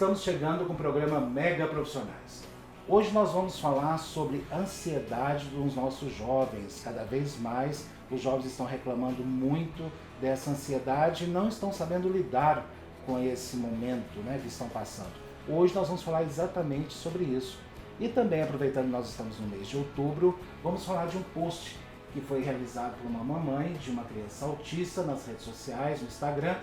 estamos chegando com o programa Mega Profissionais. Hoje nós vamos falar sobre ansiedade dos nossos jovens. Cada vez mais os jovens estão reclamando muito dessa ansiedade e não estão sabendo lidar com esse momento, que estão passando. Hoje nós vamos falar exatamente sobre isso. E também, aproveitando que nós estamos no mês de outubro, vamos falar de um post que foi realizado por uma mamãe de uma criança autista nas redes sociais, no Instagram,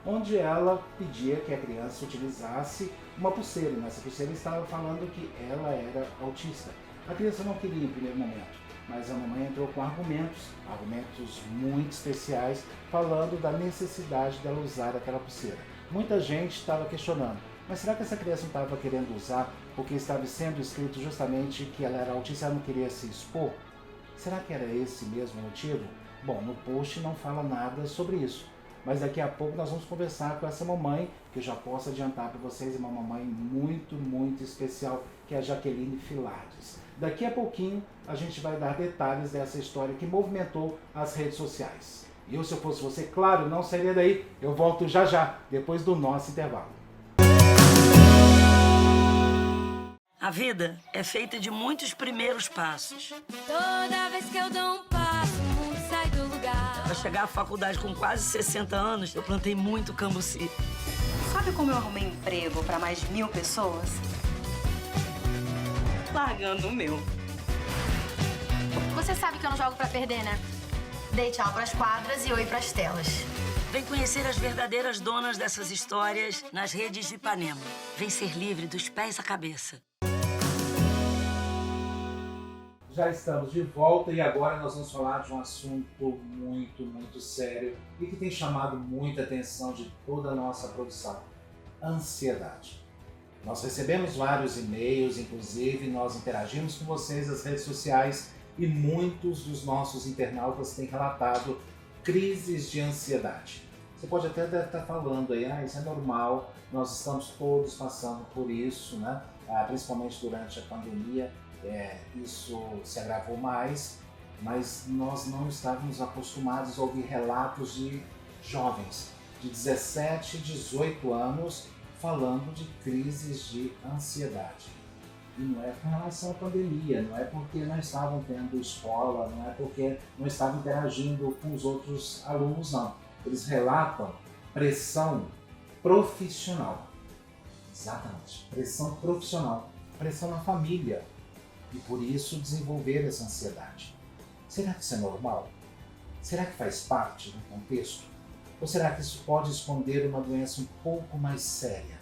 onde ela pedia que a criança utilizasse uma pulseira. E nessa pulseira estava falando que ela era autista. A criança não queria em primeiro momento, mas a mamãe entrou com argumentos muito especiais, falando da necessidade dela usar aquela pulseira. Muita gente estava questionando, mas será que essa criança não estava querendo usar porque estava sendo escrito justamente que ela era autista e ela não queria se expor? Será que era esse mesmo o motivo? Bom, no post não fala nada sobre isso. Mas daqui a pouco nós vamos conversar com essa mamãe, que eu já posso adiantar para vocês, é uma mamãe muito especial, que é a Jaqueline Filardes. Daqui a pouquinho a gente vai dar detalhes dessa história que movimentou as redes sociais. E eu, se eu fosse você, claro, não sairia daí. Eu volto já, depois do nosso intervalo. A vida é feita de muitos primeiros passos. Toda vez que eu dou um passo, o mundo sai do lugar. Para chegar à faculdade com quase 60 anos, eu plantei muito cambuci. Sabe como eu arrumei emprego para mais de 1000 pessoas? Largando o meu. Você sabe que eu não jogo pra perder, né? Dei tchau pras quadras e oi pras telas. Vem conhecer as verdadeiras donas dessas histórias nas redes de Ipanema. Vem ser livre dos pés à cabeça. Já estamos de volta e agora nós vamos falar de um assunto muito sério e que tem chamado muita atenção de toda a nossa produção: ansiedade. Nós recebemos vários e-mails, inclusive nós interagimos com vocês nas redes sociais e muitos dos nossos internautas têm relatado crises de ansiedade. Você pode até estar falando aí, isso é normal, nós estamos todos passando por isso, principalmente durante a pandemia. Isso se agravou mais, mas nós não estávamos acostumados a ouvir relatos de jovens de 17, 18 anos falando de crises de ansiedade. E não é com relação à pandemia, não é porque não estavam tendo escola, não é porque não estavam interagindo com os outros alunos, não. Eles relatam pressão profissional. Exatamente, pressão profissional, pressão na família. E por isso desenvolver essa ansiedade. Será que isso é normal? Será que faz parte do contexto? Ou será que isso pode esconder uma doença um pouco mais séria?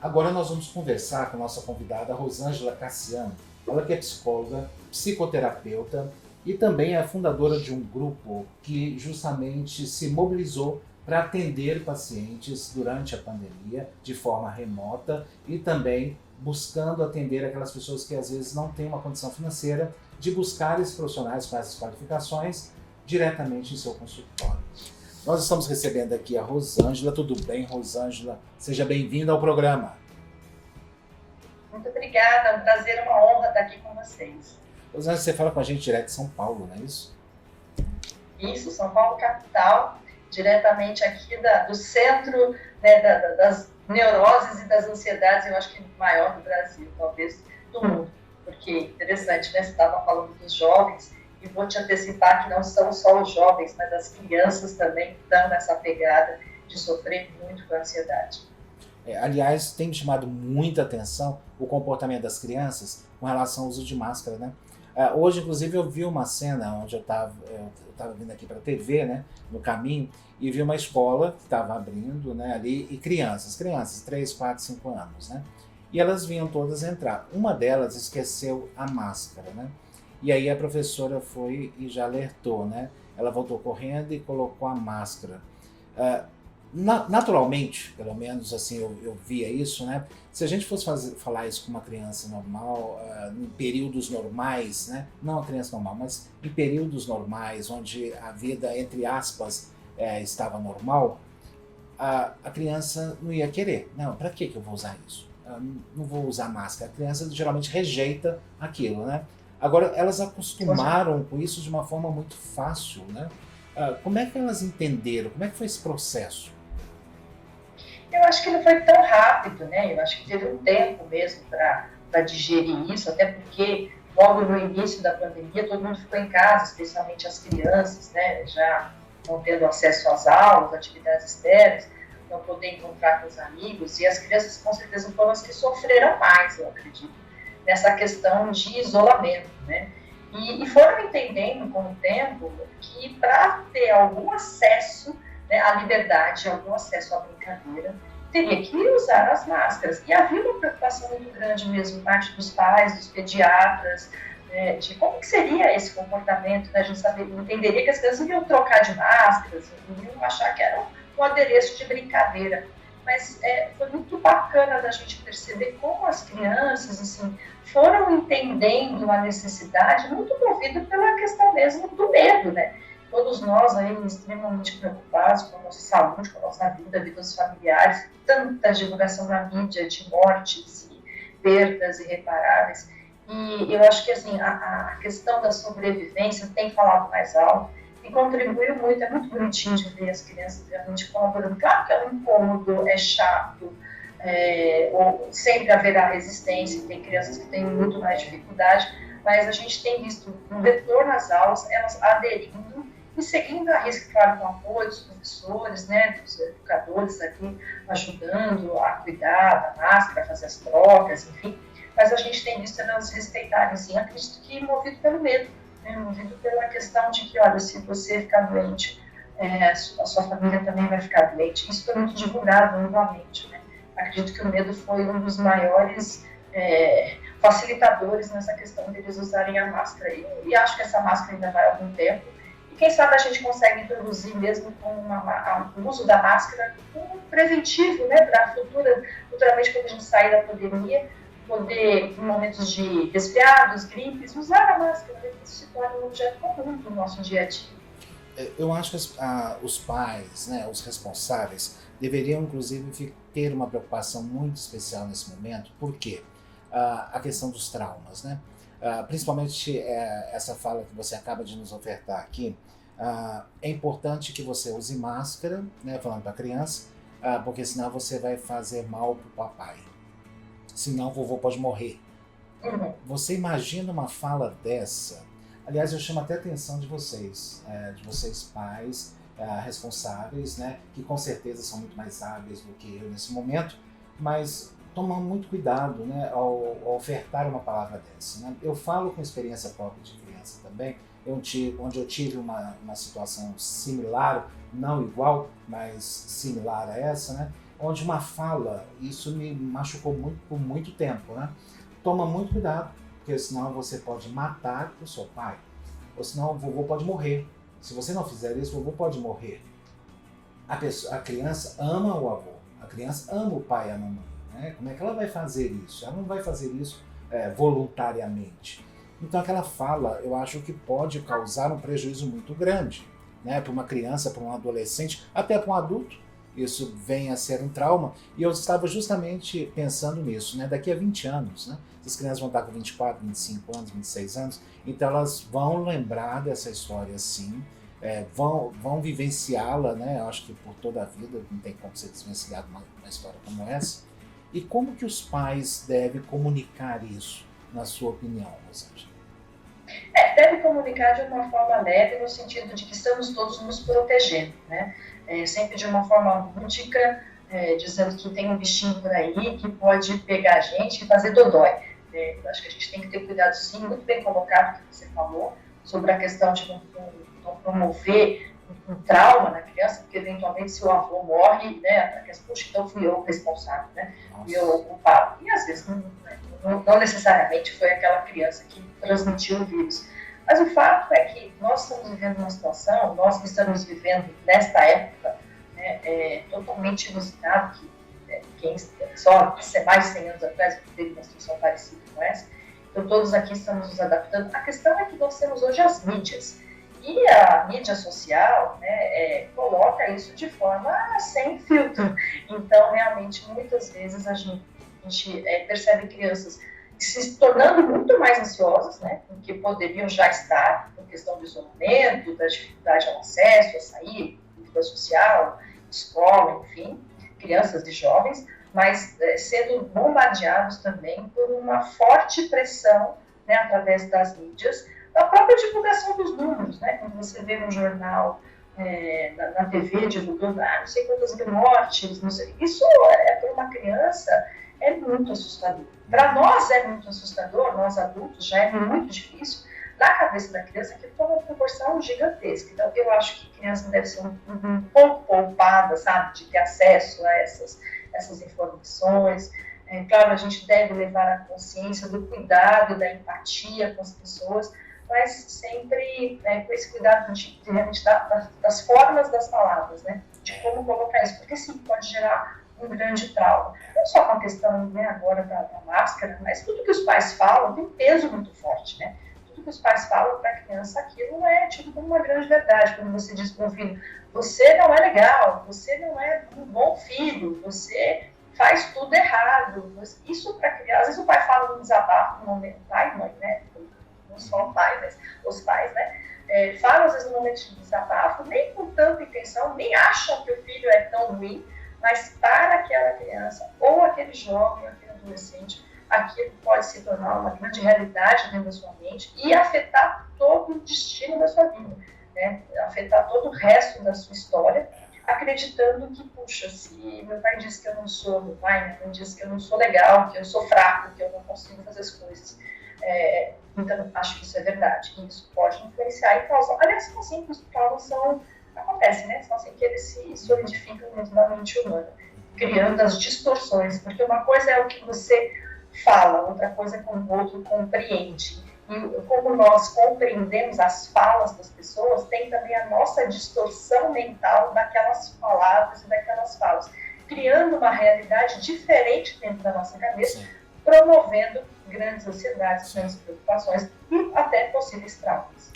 Agora nós vamos conversar com a nossa convidada Rosângela Cassiano. Ela que é psicóloga, psicoterapeuta e também é fundadora de um grupo que justamente se mobilizou para atender pacientes durante a pandemia de forma remota e também buscando atender aquelas pessoas que às vezes não têm uma condição financeira de buscar esses profissionais com essas qualificações diretamente em seu consultório. Nós estamos recebendo aqui a Rosângela. Tudo bem, Rosângela? Seja bem-vinda ao programa. Muito obrigada, é um prazer, uma honra estar aqui com vocês. Rosângela, você fala com a gente direto de São Paulo, não é isso? Isso, São Paulo capital, diretamente aqui do centro, das neuroses e das ansiedades, eu acho que maior do Brasil, talvez do mundo, porque interessante, Você estava falando dos jovens, e vou te antecipar que não são só os jovens, mas as crianças também estão nessa pegada de sofrer muito com a ansiedade. Aliás, tem me chamado muita atenção o comportamento das crianças com relação ao uso de máscara, Hoje, inclusive, eu vi uma cena onde eu estava vindo aqui para a TV, no caminho, e vi uma escola que estava abrindo, ali, e crianças, 3, 4, 5 anos, E elas vinham todas entrar. Uma delas esqueceu a máscara, E aí a professora foi e já alertou, Ela voltou correndo e colocou a máscara. Naturalmente, pelo menos assim eu via isso, Se a gente fosse falar isso com uma criança normal, em períodos normais, não a criança normal, mas em períodos normais, onde a vida, entre aspas, estava normal, a criança não ia querer. Não, para que eu vou usar isso? Eu não vou usar máscara. A criança geralmente rejeita aquilo, Agora, elas acostumaram com isso de uma forma muito fácil, Como é que elas entenderam? Como é que foi esse processo? Eu acho que não foi tão rápido, né? Eu acho que teve um tempo mesmo para digerir isso, até porque logo no início da pandemia todo mundo ficou em casa, especialmente as crianças, né? Já não tendo acesso às aulas, atividades externas, não poder encontrar com os amigos, e as crianças com certeza foram as que sofreram mais, eu acredito, nessa questão de isolamento, né? E foram entendendo com o tempo que para ter algum acesso, né, à liberdade, algum acesso à brincadeira, teria que usar as máscaras. E havia uma preocupação muito grande mesmo, parte dos pais, dos pediatras, né, de como que seria esse comportamento, né, a gente entenderia que as crianças iam trocar de máscaras, iam achar que era um adereço de brincadeira. Mas foi muito bacana da gente perceber como as crianças assim, foram entendendo a necessidade, muito movido pela questão mesmo do medo, né? Todos nós aí extremamente preocupados com a nossa saúde, com a nossa vida, a vida dos familiares, tanta divulgação na mídia de mortes e perdas irreparáveis. E eu acho que assim, a questão da sobrevivência tem falado mais alto e contribuiu muito, é muito bonitinho de ver as crianças realmente colaborando. Claro que é um incômodo, é chato, ou sempre haverá resistência, tem crianças que têm muito mais dificuldade, mas a gente tem visto um retorno às aulas, elas aderindo e seguindo a risca, claro, com o apoio dos professores, né, dos educadores aqui, ajudando a cuidar da máscara, a fazer as trocas, enfim. Mas a gente tem visto elas respeitarem, sim, acredito que movido pelo medo, né, movido pela questão de que, olha, se você ficar doente, a sua família também vai ficar doente. Isso foi muito divulgado novamente, né. Acredito que o medo foi um dos maiores facilitadores nessa questão de eles usarem a máscara. E acho que essa máscara ainda vai há algum tempo. E quem sabe a gente consegue introduzir mesmo com o uso da máscara como preventivo, né, para futuramente, quando a gente sair da pandemia, poder, em momentos de resfriados, gripes, usar a máscara, né, que isso se torna um objeto comum do nosso dia a dia. Eu acho que os pais, né, os responsáveis, deveriam inclusive ter uma preocupação muito especial nesse momento. Por quê? A questão dos traumas, né? Principalmente essa fala que você acaba de nos ofertar aqui, é importante que você use máscara, né, falando para a criança, porque senão você vai fazer mal para o papai, senão o vovô pode morrer. Você imagina uma fala dessa? Aliás, eu chamo até a atenção de vocês pais responsáveis, né, que com certeza são muito mais hábeis do que eu nesse momento, mas tomar muito cuidado, né, ao ofertar uma palavra dessa, né? Eu falo com experiência própria de criança também, onde eu tive uma situação similar, não igual, mas similar a essa, né? Onde uma fala, isso me machucou muito por muito tempo, né? Toma muito cuidado, porque senão você pode matar o seu pai, ou senão o vovô pode morrer. Se você não fizer isso, o vovô pode morrer. A criança ama o avô, a criança ama o pai e a mamãe. Como é que ela vai fazer isso? Ela não vai fazer isso voluntariamente. Então aquela fala, eu acho que pode causar um prejuízo muito grande, né? Para uma criança, para um adolescente, até para um adulto. Isso vem a ser um trauma. E eu estava justamente pensando nisso, né? Daqui a 20 anos, né? Essas crianças vão estar com 24, 25 anos, 26 anos, então elas vão lembrar dessa história sim, vão vivenciá-la, né? Eu acho que por toda a vida, não tem como ser desvencilhado uma história como essa. E como que os pais devem comunicar isso, na sua opinião, Rosângela? Deve comunicar de uma forma leve, no sentido de que estamos todos nos protegendo, né? Sempre de uma forma lúdica, dizendo que tem um bichinho por aí que pode pegar a gente e fazer dodói. Eu acho que a gente tem que ter cuidado, sim, muito bem colocado o que você falou, sobre a questão de não promover um trauma na criança, porque eventualmente se o avô morre, né, a questão, puxa, então fui eu o responsável, né, fui eu o culpado. E às vezes não necessariamente foi aquela criança que transmitiu o vírus. Mas o fato é que nós estamos vivendo uma situação, nós que estamos vivendo nesta época, né, totalmente inusitado, que só mais de 100 anos atrás teve uma situação parecida com essa. Então todos aqui estamos nos adaptando. A questão é que nós temos hoje as mídias. E a mídia social, né, coloca isso de forma sem filtro. Então, realmente, muitas vezes a gente percebe crianças se tornando muito mais ansiosas, né, do que poderiam já estar, por questão do isolamento, da dificuldade ao acesso, a sair, vida social, escola, enfim. crianças e jovens, mas sendo bombardeados também por uma forte pressão, né, através das mídias, da própria divulgação dos números, né? Quando você vê no jornal, na TV divulgando, não sei quantas mil mortes, não sei. Isso para uma criança é muito assustador. Para nós é muito assustador, nós adultos já é muito difícil. Na cabeça da criança aquilo tem uma proporção gigantesca. Então eu acho que a criança deve ser um pouco poupada, sabe, de ter acesso a essas informações. Claro, a gente deve levar a consciência do cuidado, da empatia com as pessoas, mas sempre com esse cuidado de realmente das formas das palavras, né? De como colocar isso, porque sim, pode gerar um grande trauma. Não só com a questão, né, agora da máscara, mas tudo que os pais falam tem um peso muito forte, né? Tudo que os pais falam para a criança, aquilo é tido como uma grande verdade. Quando você diz para o filho, você não é legal, você não é um bom filho, você faz tudo errado. Isso para criança, às vezes o pai fala num desabafo, no momento, pai e mãe, né? Não só o pai, mas os pais, né? Falam às vezes no momento de desabafo, nem com tanta intenção, nem acham que o filho é tão ruim, mas para aquela criança, ou aquele jovem, aquele adolescente, aquilo pode se tornar uma grande realidade dentro da sua mente e afetar todo o destino da sua vida, né? Afetar todo o resto da sua história, acreditando que, puxa, se meu pai diz que eu não sou, meu pai me diz que eu não sou legal, que eu sou fraco, que eu não consigo fazer as coisas. Então, acho que isso é verdade. E isso pode influenciar e causar. Aliás, são assim que os traumas acontecem, né? São assim que eles se solidificam dentro da mente humana, criando as distorções. Porque uma coisa é o que você fala, outra coisa é como o outro compreende. E como nós compreendemos as falas das pessoas, tem também a nossa distorção mental daquelas palavras e daquelas falas, criando uma realidade diferente dentro da nossa cabeça, promovendo grandes ansiedades, grandes preocupações e até possíveis traumas.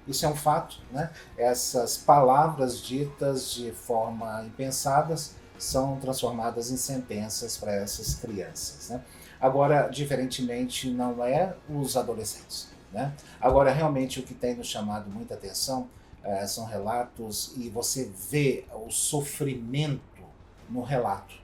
Isso é um fato, né? Essas palavras ditas de forma impensadas são transformadas em sentenças para essas crianças, né? Agora, diferentemente, não é os adolescentes, né? Agora, realmente, o que tem nos chamado muita atenção são relatos, e você vê o sofrimento no relato.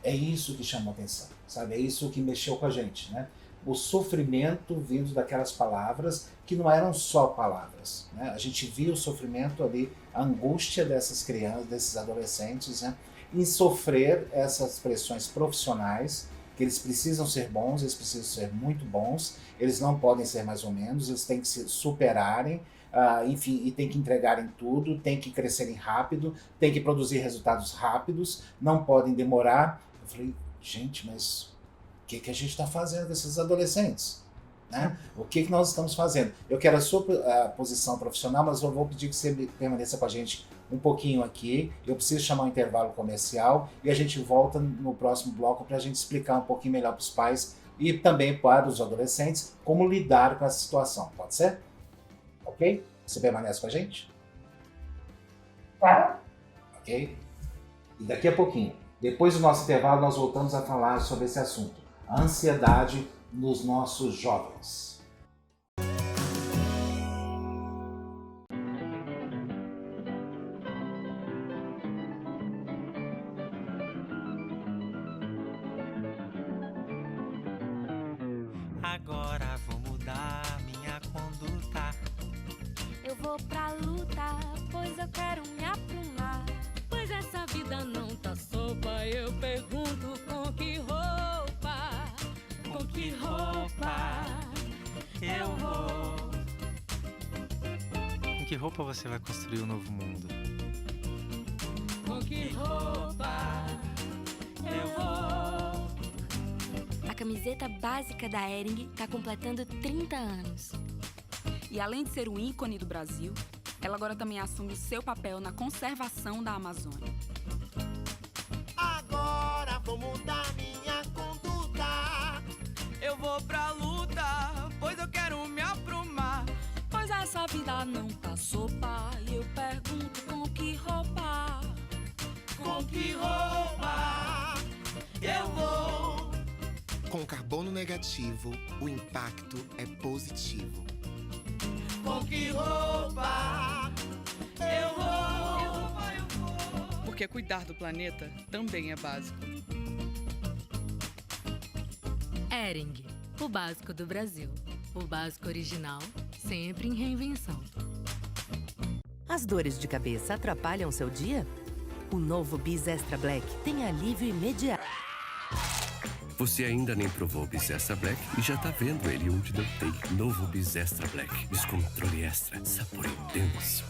É isso que chamou atenção, sabe? É isso que mexeu com a gente, né? O sofrimento vindo daquelas palavras que não eram só palavras, né? A gente via o sofrimento ali, a angústia dessas crianças, desses adolescentes, né? Em sofrer essas pressões profissionais, que eles precisam ser bons, eles precisam ser muito bons, eles não podem ser mais ou menos, eles têm que se superarem, enfim, e tem que entregarem tudo, tem que crescerem rápido, tem que produzir resultados rápidos, não podem demorar. Eu falei, gente, mas o que a gente está fazendo com esses adolescentes? Né? O que nós estamos fazendo? Eu quero a sua posição profissional, mas eu vou pedir que você permaneça com a gente um pouquinho aqui. Eu preciso chamar um intervalo comercial e a gente volta no próximo bloco para a gente explicar um pouquinho melhor para os pais e também para os adolescentes como lidar com essa situação. Pode ser? Ok? Você permanece com a gente? Claro. Ok? E daqui a pouquinho, depois do nosso intervalo, nós voltamos a falar sobre esse assunto. A ansiedade nos nossos jovens. Agora vou mudar minha conduta. Eu vou pra luta, pois eu quero me aprumar. Pois essa vida não tá sopa, eu pergunto com que roupa? Com que roupa eu vou? Com que roupa você vai construir um novo mundo? Com que roupa eu vou? A camiseta básica da Hering está completando 30 anos. E além de ser um ícone do Brasil, ela agora também assume o seu papel na conservação da Amazônia. Agora vou mudar minha conduta. Eu vou pra luta, pois eu quero me aprumar. Pois essa vida não tá sopa, e eu pergunto com que roupa? Com que roupa eu vou? Com carbono negativo, o impacto é positivo. Com que roupa eu vou? Porque cuidar do planeta também é básico. Hering, o básico do Brasil. O básico original, sempre em reinvenção. As dores de cabeça atrapalham seu dia? O novo Bis Extra Black tem alívio imediato. Você ainda nem provou o Bis Extra Black e já tá vendo ele onde não tem. Novo Bis Extra Black. Descontrole extra. Sabor intenso.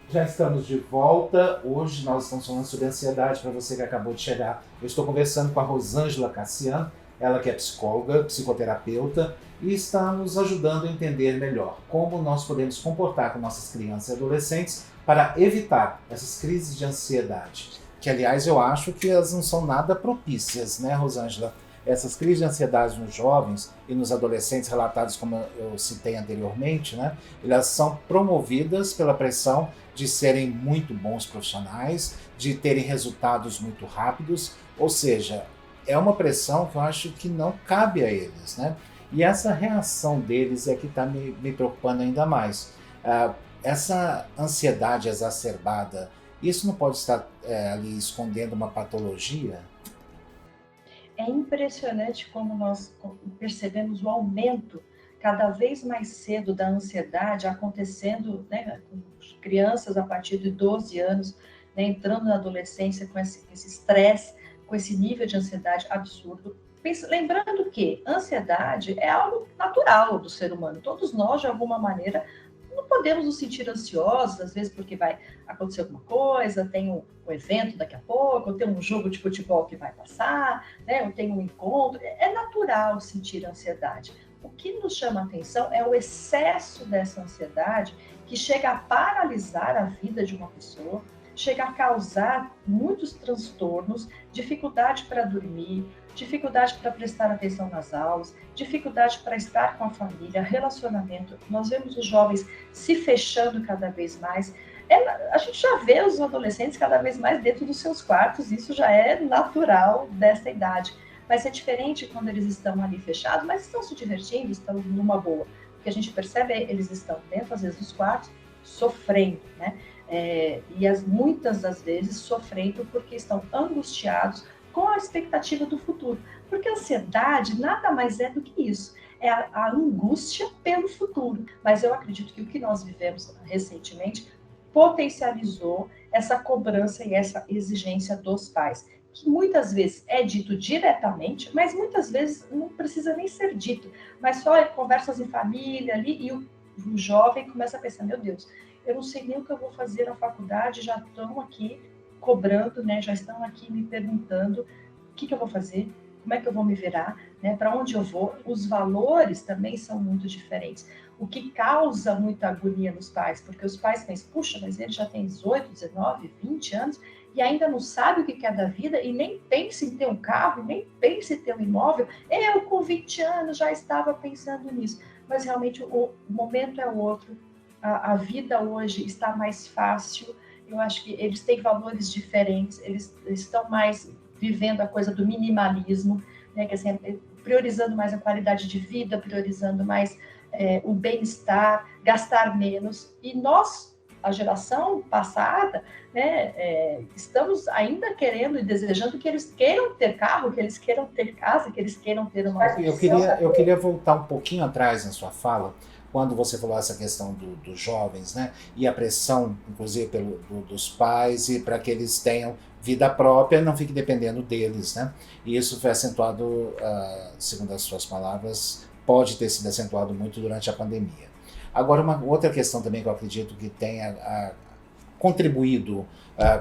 Já estamos de volta. Hoje nós estamos falando sobre ansiedade para você que acabou de chegar. Eu estou conversando com a Rosângela Cassian, ela que é psicóloga, psicoterapeuta, e está nos ajudando a entender melhor como nós podemos comportar com nossas crianças e adolescentes para evitar essas crises de ansiedade. Que, aliás, eu acho que elas não são nada propícias, né, Rosângela? Essas crises de ansiedade nos jovens e nos adolescentes relatados, como eu citei anteriormente, né, elas são promovidas pela pressão de serem muito bons profissionais, de terem resultados muito rápidos, ou seja, é uma pressão que eu acho que não cabe a eles, né? E essa reação deles é que está me preocupando ainda mais. Essa ansiedade exacerbada, isso não pode estar ali escondendo uma patologia? É impressionante como nós percebemos o aumento cada vez mais cedo da ansiedade acontecendo, né, com crianças a partir de 12 anos, né, entrando na adolescência com esse estresse, com esse nível de ansiedade absurdo. Lembrando que ansiedade é algo natural do ser humano. Todos nós, de alguma maneira, não podemos nos sentir ansiosos, às vezes porque vai acontecer alguma coisa, tem um evento daqui a pouco, ou tem um jogo de futebol que vai passar, né, ou tem um encontro. É natural sentir ansiedade. O que nos chama a atenção é o excesso dessa ansiedade que chega a paralisar a vida de uma pessoa, chega a causar muitos transtornos, dificuldade para dormir, dificuldade para prestar atenção nas aulas, dificuldade para estar com a família, relacionamento. Nós vemos os jovens se fechando cada vez mais. A gente já vê os adolescentes cada vez mais dentro dos seus quartos, isso já é natural dessa idade. Mas é diferente quando eles estão ali fechados, mas estão se divertindo, estão numa boa. O que a gente percebe é que eles estão dentro, às vezes, dos quartos, sofrendo, né? Muitas das vezes sofrendo porque estão angustiados com a expectativa do futuro. Porque a ansiedade nada mais é do que isso. É a angústia pelo futuro. Mas eu acredito que o que nós vivemos recentemente potencializou essa cobrança e essa exigência dos pais, que muitas vezes é dito diretamente, mas muitas vezes não precisa nem ser dito, mas só conversas em família ali, e o jovem começa a pensar, meu Deus, eu não sei nem o que eu vou fazer na faculdade, já estão aqui cobrando, né? Já estão aqui me perguntando o que eu vou fazer, como é que eu vou me virar, né? Para onde eu vou. Os valores também são muito diferentes, o que causa muita agonia nos pais, porque os pais pensam, puxa, mas ele já tem 18, 19, 20 anos e ainda não sabe o que quer da vida e nem pensa em ter um carro, nem pensa em ter um imóvel. Eu, com 20 anos, já estava pensando nisso. Mas realmente o momento é outro. A vida hoje está mais fácil, eu acho que eles têm valores diferentes, eles estão mais vivendo a coisa do minimalismo, né, que assim, priorizando mais a qualidade de vida, priorizando mais o bem-estar, gastar menos. E nós, a geração passada, né, estamos ainda querendo e desejando que eles queiram ter carro, que eles queiram ter casa, que eles queiram ter uma... Eu queria voltar um pouquinho atrás na sua fala, quando você falou essa questão dos jovens, né, e a pressão, inclusive, dos pais, e para que eles tenham vida própria, não fique dependendo deles, né? E isso foi acentuado, segundo as suas palavras, pode ter sido acentuado muito durante a pandemia. Agora, uma outra questão também que eu acredito que tenha contribuído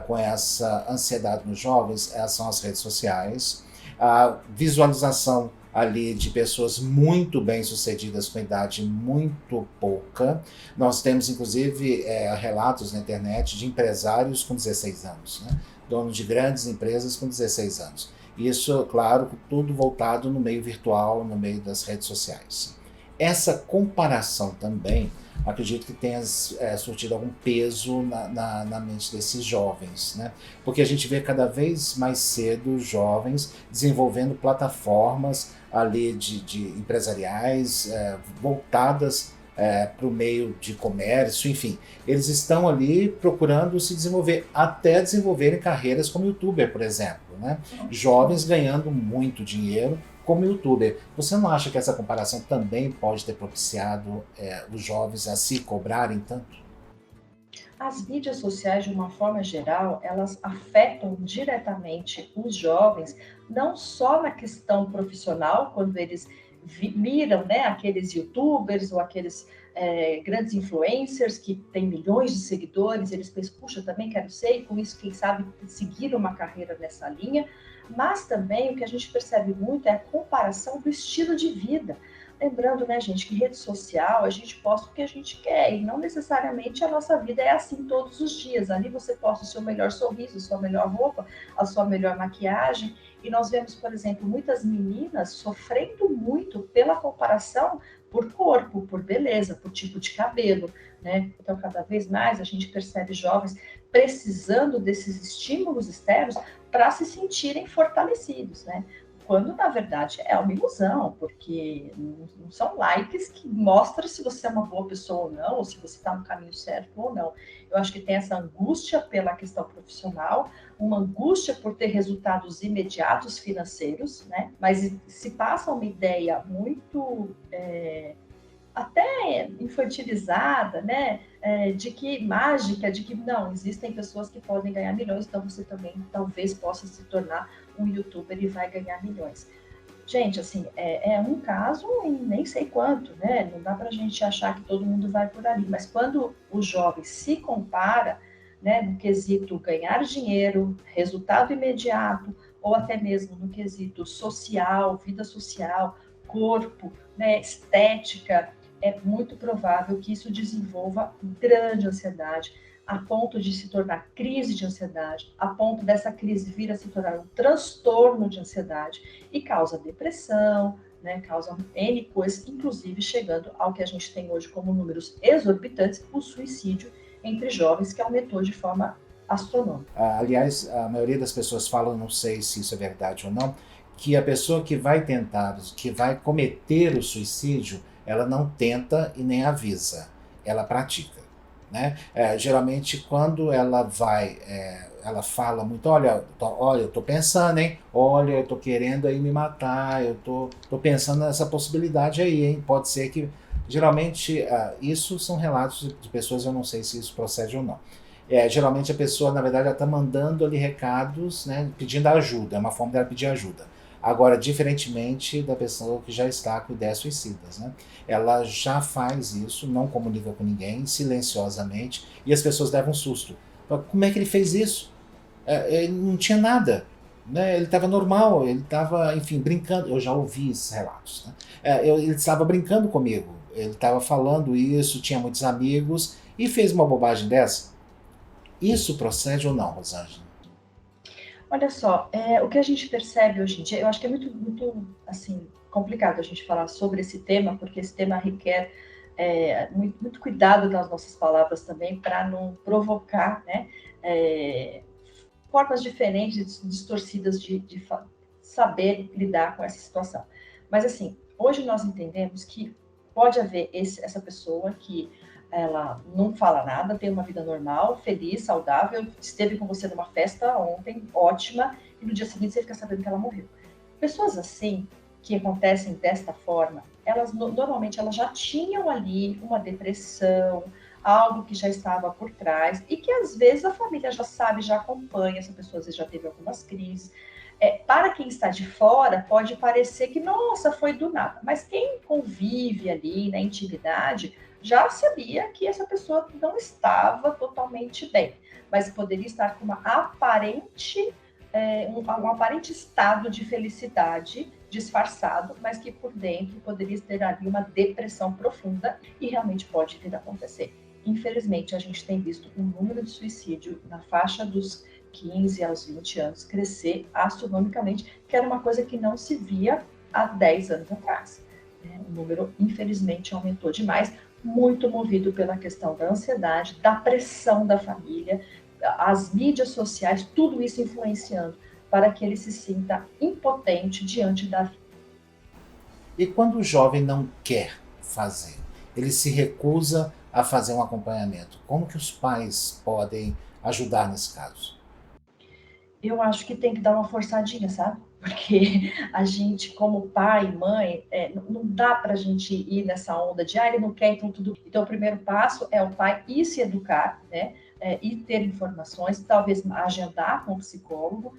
com essa ansiedade nos jovens são as redes sociais, a visualização ali de pessoas muito bem-sucedidas com idade muito pouca. Nós temos, inclusive, relatos na internet de empresários com 16 anos, né? Donos de grandes empresas com 16 anos. Isso, claro, tudo voltado no meio virtual, no meio das redes sociais. Essa comparação também, acredito que tenha surtido algum peso na mente desses jovens, né? Porque a gente vê cada vez mais cedo jovens desenvolvendo plataformas ali de empresariais voltadas para o meio de comércio, enfim. Eles estão ali procurando se desenvolver, até desenvolverem carreiras como youtuber, por exemplo, né? Jovens ganhando muito dinheiro como youtuber. Você não acha que essa comparação também pode ter propiciado os jovens a se cobrarem tanto? As mídias sociais, de uma forma geral, elas afetam diretamente os jovens, não só na questão profissional, quando eles miram, né, aqueles youtubers ou aqueles grandes influencers que têm milhões de seguidores, eles pensam, puxa, também quero ser, e com isso, quem sabe, seguir uma carreira nessa linha, mas também o que a gente percebe muito é a comparação do estilo de vida. Lembrando, né, gente, que rede social a gente posta o que a gente quer e não necessariamente a nossa vida é assim todos os dias. Ali você posta o seu melhor sorriso, a sua melhor roupa, a sua melhor maquiagem. E nós vemos, por exemplo, muitas meninas sofrendo muito pela comparação por corpo, por beleza, por tipo de cabelo, né? Então, cada vez mais a gente percebe jovens precisando desses estímulos externos para se sentirem fortalecidos, né? Quando, na verdade, é uma ilusão, porque não são likes que mostram se você é uma boa pessoa ou não, ou se você está no caminho certo ou não. Eu acho que tem essa angústia pela questão profissional, uma angústia por ter resultados imediatos financeiros, né? Mas se passa uma ideia muito até infantilizada, né? De que mágica, de que não, existem pessoas que podem ganhar milhões, então você também talvez possa se tornar um youtuber e vai ganhar milhões. Gente, assim, é um caso em nem sei quanto, né? Não dá pra gente achar que todo mundo vai por ali, mas quando o jovem se compara, né, no quesito ganhar dinheiro, resultado imediato, ou até mesmo no quesito social, vida social, corpo, né, estética, é muito provável que isso desenvolva grande ansiedade, a ponto de se tornar crise de ansiedade, a ponto dessa crise vir a se tornar um transtorno de ansiedade e causa depressão, né, causa N coisas, inclusive chegando ao que a gente tem hoje como números exorbitantes, o suicídio entre jovens, que aumentou de forma astronômica. Aliás, a maioria das pessoas falam, não sei se isso é verdade ou não, que a pessoa que vai tentar, que vai cometer o suicídio, ela não tenta e nem avisa, ela pratica, né? Geralmente quando ela vai, ela fala muito, olha, eu tô pensando, hein? Olha, eu tô querendo aí me matar, eu tô pensando nessa possibilidade aí, hein? Pode ser que, geralmente, isso são relatos de pessoas, eu não sei se isso procede ou não. Geralmente a pessoa, na verdade, ela está mandando ali recados, né, pedindo ajuda, é uma forma dela pedir ajuda. Agora, diferentemente da pessoa que já está com ideias suicidas, né? Ela já faz isso, não comunica com ninguém, silenciosamente, e as pessoas levam um susto. Como é que ele fez isso? Ele não tinha nada, né? Ele estava normal, ele estava, enfim, brincando. Eu já ouvi esses relatos, né? Ele estava brincando comigo, ele estava falando isso, tinha muitos amigos, e fez uma bobagem dessa. Isso procede ou não, Rosângela? Olha só, o que a gente percebe hoje em dia, eu acho que é muito assim, complicado a gente falar sobre esse tema, porque esse tema requer muito cuidado nas nossas palavras também, para não provocar, né, formas diferentes, distorcidas de saber lidar com essa situação. Mas assim, hoje nós entendemos que pode haver essa pessoa que ela não fala nada, tem uma vida normal, feliz, saudável, esteve com você numa festa ontem, ótima, e no dia seguinte você fica sabendo que ela morreu. Pessoas assim, que acontecem desta forma, elas normalmente elas já tinham ali uma depressão, algo que já estava por trás, e que às vezes a família já sabe, já acompanha, essa pessoa às vezes já teve algumas crises. Para quem está de fora, pode parecer que, nossa, foi do nada, mas quem convive ali na intimidade já sabia que essa pessoa não estava totalmente bem, mas poderia estar com um aparente estado de felicidade disfarçado, mas que por dentro poderia ter ali uma depressão profunda e realmente pode vir a acontecer. Infelizmente, a gente tem visto um número de suicídio na faixa dos 15 aos 20 anos crescer astronomicamente, que era uma coisa que não se via há 10 anos atrás. O número, infelizmente, aumentou demais, muito movido pela questão da ansiedade, da pressão da família, as mídias sociais, tudo isso influenciando para que ele se sinta impotente diante da vida. E quando o jovem não quer fazer? ele se recusa a fazer um acompanhamento. Como que os pais podem ajudar nesse caso? Eu acho que tem que dar uma forçadinha, sabe? Porque a gente, como pai e mãe, não dá para a gente ir nessa onda de, ele não quer, então tudo. Então, o primeiro passo é o pai ir se educar, né? Ir ter informações, talvez agendar com o psicólogo,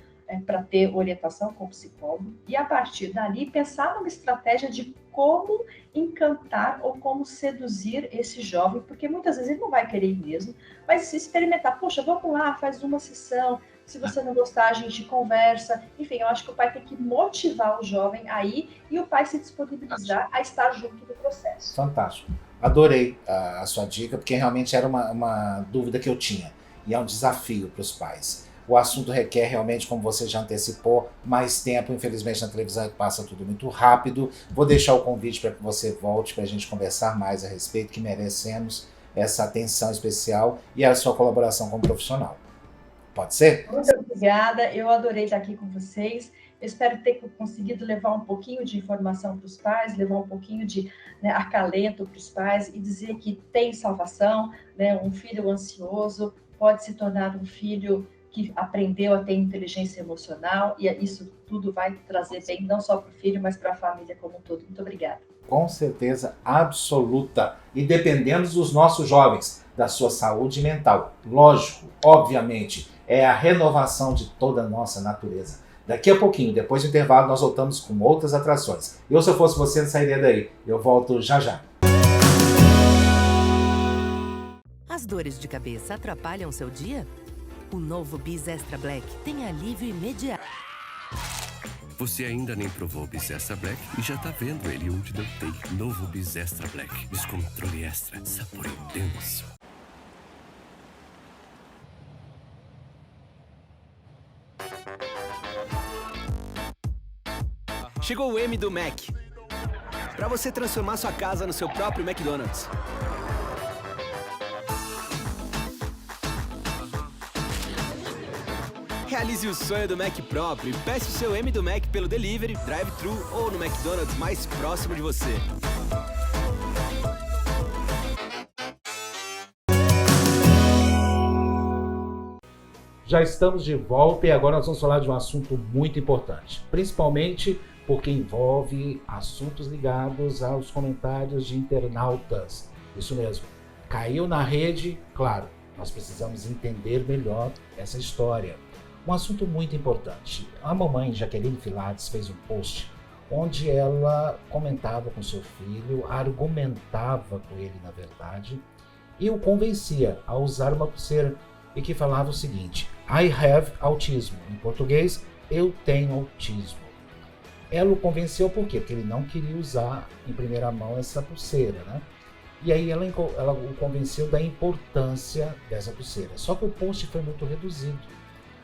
para ter orientação com o psicólogo, e a partir dali pensar numa estratégia de como encantar ou como seduzir esse jovem, porque muitas vezes ele não vai querer ir mesmo, mas se experimentar, poxa, vamos lá, faz uma sessão, se você não gostar, a gente conversa. Enfim, eu acho que o pai tem que motivar o jovem a ir e o pai se disponibilizar a estar junto do processo. Fantástico. Adorei a sua dica, porque realmente era uma dúvida que eu tinha. E é um desafio para os pais. O assunto requer realmente, como você já antecipou, mais tempo. Infelizmente, na televisão passa tudo muito rápido. Vou deixar o convite para que você volte para a gente conversar mais a respeito, que merecemos essa atenção especial e a sua colaboração como profissional. Pode ser? Muito obrigada, eu adorei estar aqui com vocês. Eu espero ter conseguido levar um pouquinho de informação para os pais, levar um pouquinho de acalento para os pais e dizer que tem salvação, né? Um filho ansioso pode se tornar um filho que aprendeu a ter inteligência emocional, e isso tudo vai trazer bem não só para o filho, mas para a família como um todo. Muito obrigada. Com certeza absoluta. E dependendo dos nossos jovens, da sua saúde mental. Lógico, obviamente, é a renovação de toda a nossa natureza. Daqui a pouquinho, depois do intervalo, nós voltamos com outras atrações. Eu, se eu fosse você, não sairia daí. Eu volto já já. As dores de cabeça atrapalham seu dia? O novo Bis Extra Black tem alívio imediato. Você ainda nem provou o Bis Extra Black e já tá vendo ele onde não tem. Novo Bis Extra Black. Descontrole extra. Sabor intenso. Chegou o M do Mac. Para você transformar sua casa no seu próprio McDonald's. Realize o sonho do Mac próprio e peça o seu M do Mac pelo delivery, drive-thru ou no McDonald's mais próximo de você. Já estamos de volta e agora nós vamos falar de um assunto muito importante, principalmente porque envolve assuntos ligados aos comentários de internautas. Isso mesmo, caiu na rede, claro, nós precisamos entender melhor essa história. Um assunto muito importante. A mamãe Jaqueline Filardes fez um post onde ela comentava com seu filho, argumentava com ele, na verdade, e o convencia a usar uma pulseira e que falava o seguinte: I have autismo. Em português, eu tenho autismo. Ela o convenceu por quê? Porque ele não queria usar em primeira mão essa pulseira, né? E aí ela o convenceu da importância dessa pulseira. Só que o post foi muito reduzido,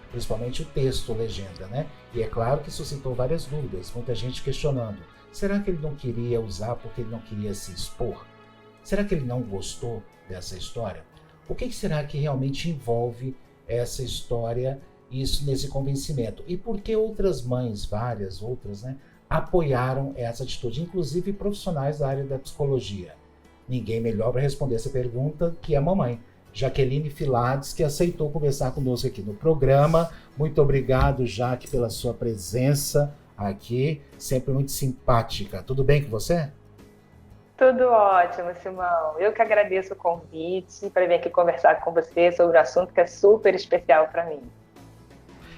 principalmente o texto, a legenda, né? E é claro que suscitou várias dúvidas, muita gente questionando. Será que ele não queria usar porque ele não queria se expor? Será que ele não gostou dessa história? O que será que realmente envolve essa história, isso nesse convencimento? E por que outras mães, várias outras, né, apoiaram essa atitude, inclusive profissionais da área da psicologia? Ninguém melhor para responder essa pergunta que a mamãe Jaqueline Filardes, que aceitou conversar conosco aqui no programa. Muito obrigado, Jaque, pela sua presença aqui, sempre muito simpática. Tudo bem com você? Tudo ótimo, Simão. Eu que agradeço o convite para vir aqui conversar com você sobre um assunto que é super especial para mim.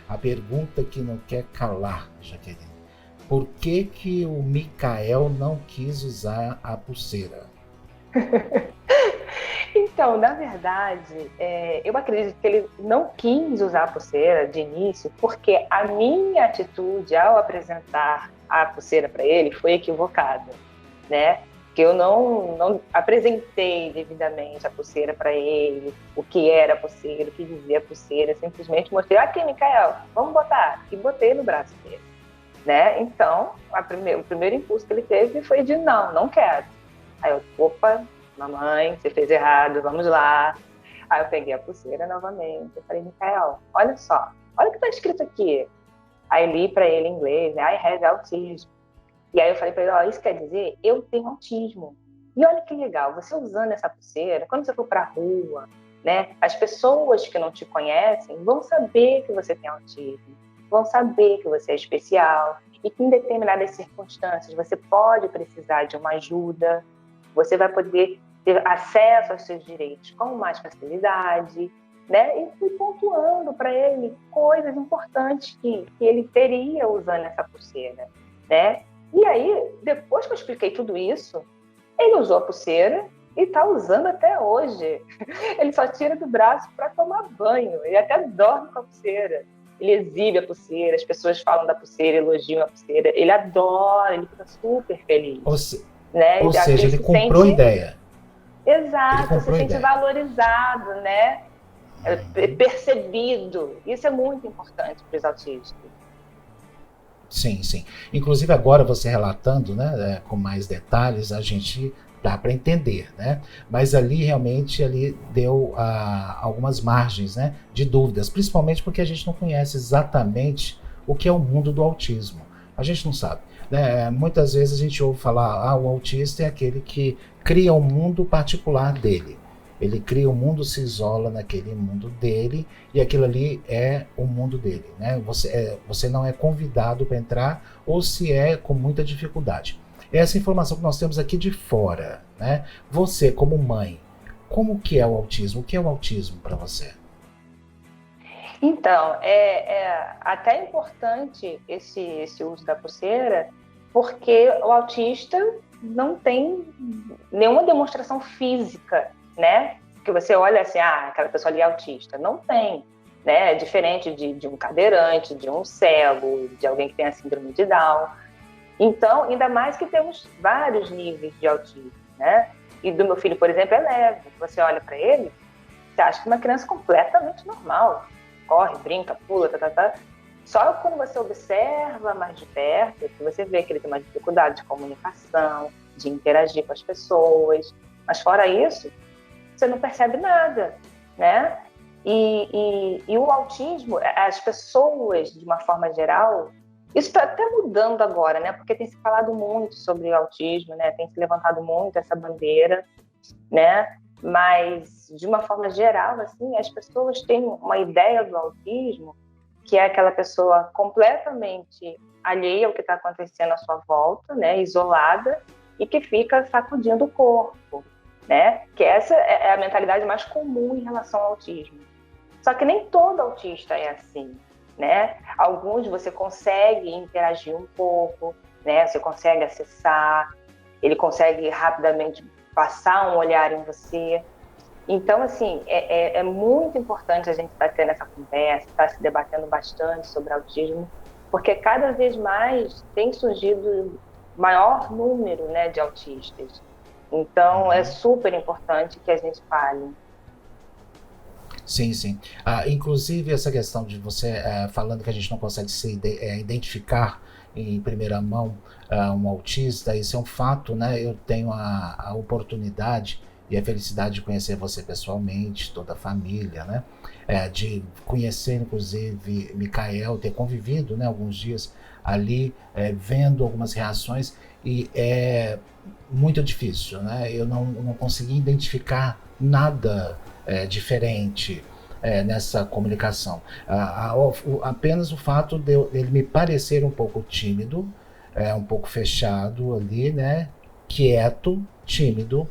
A pergunta que não quer calar, Jaqueline. Por que o Micael não quis usar a pulseira? Então, na verdade, eu acredito que ele não quis usar a pulseira de início porque a minha atitude ao apresentar a pulseira para ele foi equivocada, né? Que eu não apresentei devidamente a pulseira para ele, o que era a pulseira, o que dizia a pulseira, simplesmente mostrei, aqui, Micael, vamos botar, e botei no braço dele, né? Então, o primeiro impulso que ele teve foi de não quero. Aí eu, opa, mamãe, você fez errado, vamos lá. Aí eu peguei a pulseira novamente, eu falei, Micael, olha só, olha o que está escrito aqui. Aí li para ele em inglês, né? I have autism. E aí eu falei para ele, isso quer dizer, eu tenho autismo. E olha que legal, você usando essa pulseira, quando você for para a rua, né, as pessoas que não te conhecem vão saber que você tem autismo, vão saber que você é especial e que em determinadas circunstâncias você pode precisar de uma ajuda, você vai poder ter acesso aos seus direitos com mais facilidade, né? E fui pontuando para ele coisas importantes que ele teria usando essa pulseira, né? E aí, depois que eu expliquei tudo isso, ele usou a pulseira e está usando até hoje. Ele só tira do braço para tomar banho, ele até dorme com a pulseira. Ele exibe a pulseira, as pessoas falam da pulseira, elogiam a pulseira, ele adora, ele fica super feliz. Ou né? seja, ele comprou a ideia. Exato, se sente valorizado, né? Percebido. Isso é muito importante para os autistas. Sim, sim. Inclusive agora você relatando, né, com mais detalhes, a gente dá para entender, né? Mas ali realmente deu algumas margens, né, de dúvidas, principalmente porque a gente não conhece exatamente o que é o mundo do autismo. A gente não sabe, né? Muitas vezes a gente ouve falar, o autista é aquele que cria um mundo particular dele. Ele cria um mundo, se isola naquele mundo dele e aquilo ali é o mundo dele, né? Você não é convidado para entrar ou se é com muita dificuldade. Essa informação que nós temos aqui de fora, né? Você como mãe, como que é o autismo? O que é o autismo para você? Então, é até importante esse uso da pulseira, porque o autista não tem nenhuma demonstração física, né? Que você olha assim, aquela pessoa ali é autista. Não tem, né? É diferente de um cadeirante, de um cego, de alguém que tem a síndrome de Down. Então, ainda mais que temos vários níveis de autismo, né? E do meu filho, por exemplo, é leve. Você olha para ele, você acha que é uma criança completamente normal. Corre, brinca, pula, Só quando você observa mais de perto, que você vê que ele tem uma dificuldade de comunicação, de interagir com as pessoas. Mas fora isso, você não percebe nada, né? E o autismo, as pessoas, de uma forma geral, isso está até mudando agora, né? Porque tem se falado muito sobre o autismo, né? Tem se levantado muito essa bandeira, né? Mas, de uma forma geral, assim, as pessoas têm uma ideia do autismo que é aquela pessoa completamente alheia ao que está acontecendo à sua volta, né? Isolada, e que fica sacudindo o corpo, né? Que essa é a mentalidade mais comum em relação ao autismo. Só que nem todo autista é assim, né? Alguns você consegue interagir um pouco, né? Você consegue acessar, ele consegue rapidamente passar um olhar em você. Então, assim, é muito importante a gente estar tendo essa conversa, estar se debatendo bastante sobre autismo, porque cada vez mais tem surgido maior número, né, de autistas. Então, é super importante que a gente fale. Sim, sim. Inclusive, essa questão de você falando que a gente não consegue se identificar em primeira mão um autista, isso é um fato, né? Eu tenho a oportunidade e a felicidade de conhecer você pessoalmente, toda a família, né? De conhecer, inclusive, Micael, ter convivido, né, alguns dias ali, vendo algumas reações, e é muito difícil, né? Eu não consegui identificar nada diferente nessa comunicação. Apenas o fato dele me parecer um pouco tímido, um pouco fechado ali, né? Quieto, tímido,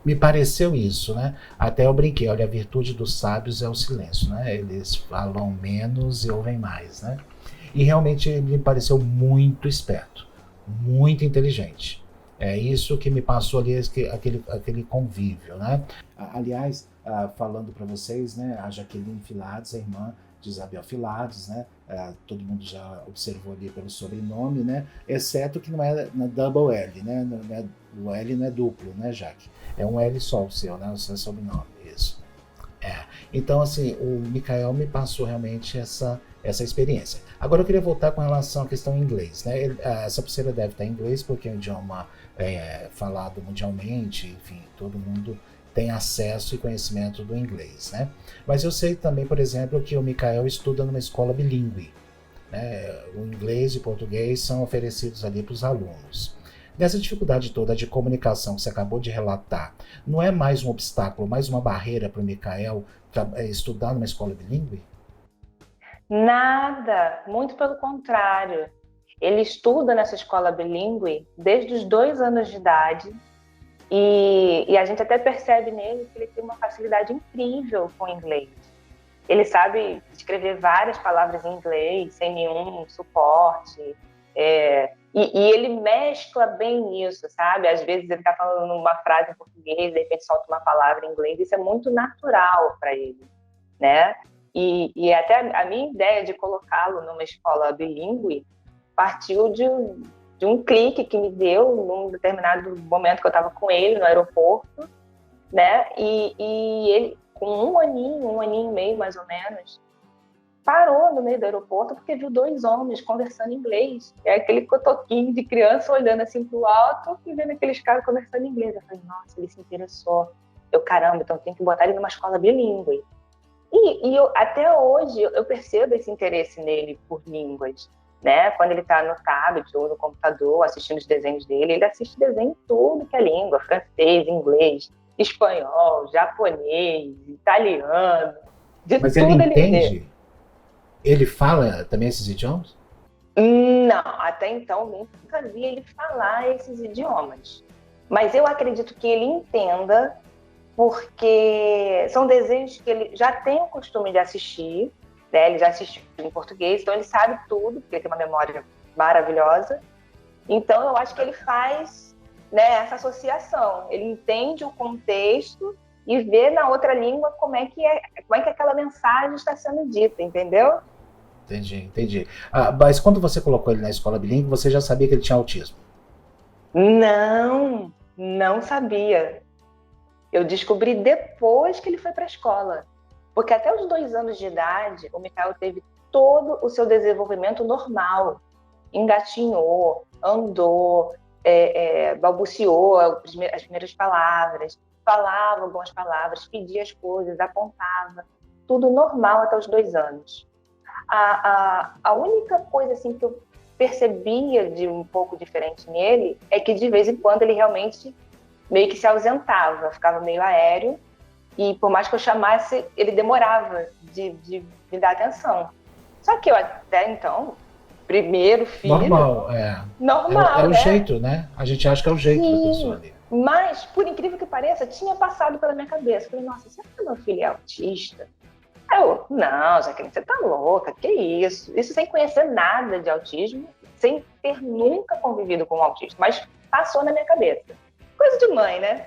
me pareceu isso, né? Até eu brinquei, olha, a virtude dos sábios é o silêncio, né? Eles falam menos e ouvem mais, né? E realmente ele me pareceu muito esperto, muito inteligente. É isso que me passou ali, aquele convívio, né? Aliás, falando para vocês, né? A Jaqueline Filades, a irmã de Isabel Filades, né? Todo mundo já observou ali pelo sobrenome, né? Exceto que não é na double L, né? O L não é duplo, né, Jaque? É um L só o seu, né? O seu sobrenome, isso. Então, assim, o Micael me passou realmente essa experiência. Agora eu queria voltar com relação à questão em inglês, né? Essa pulseira deve estar em inglês porque é um idioma falado mundialmente, enfim, todo mundo tem acesso e conhecimento do inglês, né? Mas eu sei também, por exemplo, que o Micael estuda numa escola bilíngue, né? O inglês e o português são oferecidos ali para os alunos. Dessa dificuldade toda de comunicação que você acabou de relatar, não é mais um obstáculo, mais uma barreira para o Micael estudar numa escola bilíngue? Nada, muito pelo contrário. Ele estuda nessa escola bilíngue desde os 2 anos de idade e a gente até percebe nele que ele tem uma facilidade incrível com o inglês. Ele sabe escrever várias palavras em inglês sem nenhum suporte. E ele mescla bem isso, sabe? Às vezes ele está falando uma frase em português, de repente solta uma palavra em inglês. Isso é muito natural para ele, né? E até a minha ideia de colocá-lo numa escola bilíngue partiu de um clique que me deu num determinado momento que eu estava com ele no aeroporto, né? E ele, com um aninho e meio mais ou menos, parou no meio do aeroporto porque viu 2 homens conversando em inglês. É aquele cotoquinho de criança olhando assim pro alto e vendo aqueles caras conversando em inglês. Eu falei, nossa, ele se interessou. Caramba, então tem que botar ele numa escola bilíngue. E até hoje eu percebo esse interesse nele por línguas, né? Quando ele está no tablet ou no computador assistindo os desenhos dele, ele assiste desenho em tudo que é língua, francês, inglês, espanhol, japonês, italiano, Mas ele entende? Ele fala também esses idiomas? Não, até então nunca vi ele falar esses idiomas. Mas eu acredito que ele entenda, porque são desenhos que ele já tem o costume de assistir, né? Ele já assistiu em português, então ele sabe tudo, porque ele tem uma memória maravilhosa. Então eu acho que ele faz, né, essa associação. Ele entende o contexto e vê na outra língua como é que aquela mensagem está sendo dita, entendeu? Entendi. Mas quando você colocou ele na escola bilíngue, você já sabia que ele tinha autismo? Não sabia. Eu descobri depois que ele foi para a escola. Porque até os 2 anos de idade, o Micael teve todo o seu desenvolvimento normal. Engatinhou, andou, balbuciou as primeiras palavras, falava algumas palavras, pedia as coisas, apontava. Tudo normal até os 2 anos. A única coisa assim, que eu percebia de um pouco diferente nele é que de vez em quando ele realmente meio que se ausentava, ficava meio aéreo, e por mais que eu chamasse, ele demorava de me dar atenção. Só que eu até então, primeiro filho... Normal, Normal, é o jeito, né? A gente acha que é o jeito da pessoa ali. Mas, por incrível que pareça, tinha passado pela minha cabeça. Eu falei, nossa, será que meu filho é autista? Não, Jaqueline, você tá louca, que isso? Isso sem conhecer nada de autismo, sem ter nunca convivido com um autista, mas passou na minha cabeça. Coisa de mãe, né?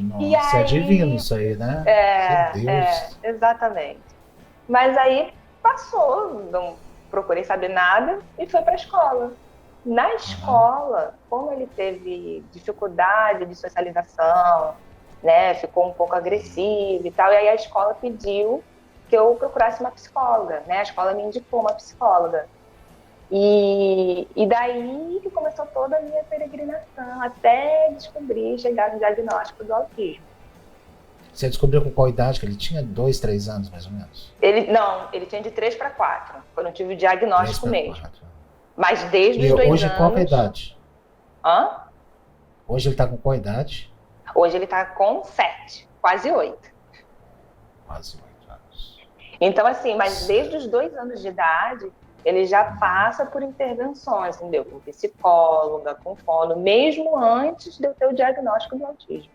Nossa, e aí, é divino isso aí, né? Exatamente. Mas aí passou, não procurei saber nada e foi para a escola. Na escola, como ele teve dificuldade de socialização, né, ficou um pouco agressivo e tal, e aí a escola pediu que eu procurasse uma psicóloga, né? A escola me indicou uma psicóloga. E daí que começou toda a minha peregrinação, até descobrir, chegar no diagnóstico do autismo. Você descobriu com qual idade que ele tinha? 2, 3 anos, mais ou menos? Ele tinha de 3 para 4, quando eu tive o diagnóstico mesmo. 4. Mas desde os 2 anos... Hoje qual é a idade? Hã? Hoje ele está com qual idade? Hoje ele está com 7, quase 8. Quase 8 anos. Então, assim, mas desde os 2 anos de idade, ele já passa por intervenções, entendeu? Com psicóloga, com fono, mesmo antes de eu ter o diagnóstico do autismo.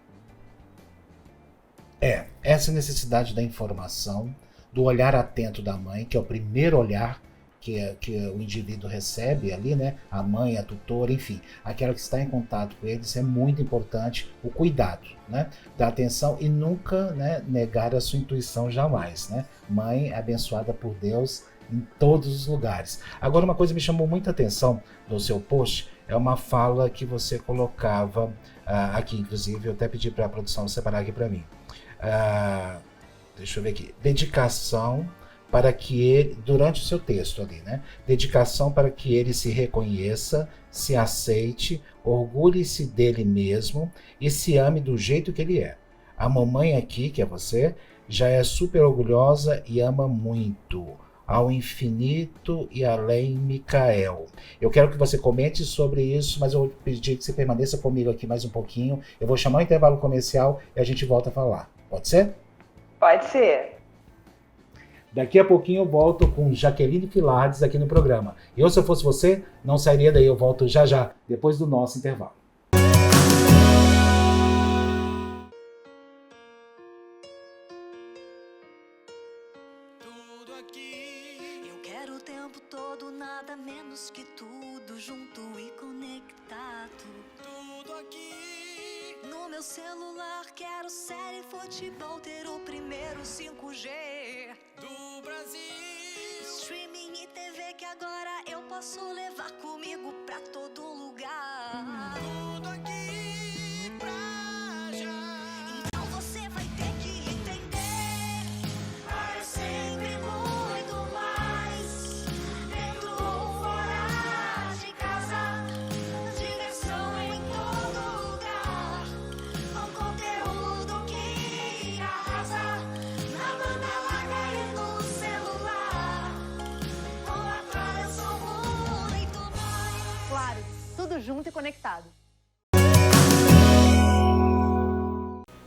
Essa necessidade da informação, do olhar atento da mãe, que é o primeiro olhar que o indivíduo recebe ali, né? A mãe, a tutora, enfim, aquela que está em contato com eles, é muito importante o cuidado, né? Da atenção e nunca, né, negar a sua intuição jamais, né? Mãe abençoada por Deus em todos os lugares. Agora, uma coisa me chamou muita atenção no seu post, é uma fala que você colocava aqui, inclusive, eu até pedi para a produção separar aqui para mim. Deixa eu ver aqui. Dedicação para que ele, durante o seu texto ali, né? Dedicação para que ele se reconheça, se aceite, orgulhe-se dele mesmo e se ame do jeito que ele é. A mamãe aqui, que é você, já é super orgulhosa e ama muito. ao infinito e além, Micael. Eu quero que você comente sobre isso, mas eu vou pedir que você permaneça comigo aqui mais um pouquinho. Eu vou chamar o intervalo comercial e a gente volta a falar. Pode ser? Pode ser. Daqui a pouquinho eu volto com Jaqueline Filardes aqui no programa. Se eu fosse você, não sairia daí. Eu volto já já, depois do nosso intervalo. Eu quero o tempo todo, nada menos que tudo, junto e conectado. Tudo aqui. No meu celular quero série, futebol, ter o primeiro 5G do Brasil. Streaming e TV que agora eu posso levar comigo pra todo lugar. Tudo aqui pra já. Então você vai ter que entender. É sempre muito mais. Dentro ou fora de casa. Diversão em todo lugar. Com conteúdo que arrasa. Na banda larga e no celular. Com a Claro eu sou muito mais. Claro, tudo junto e conectado.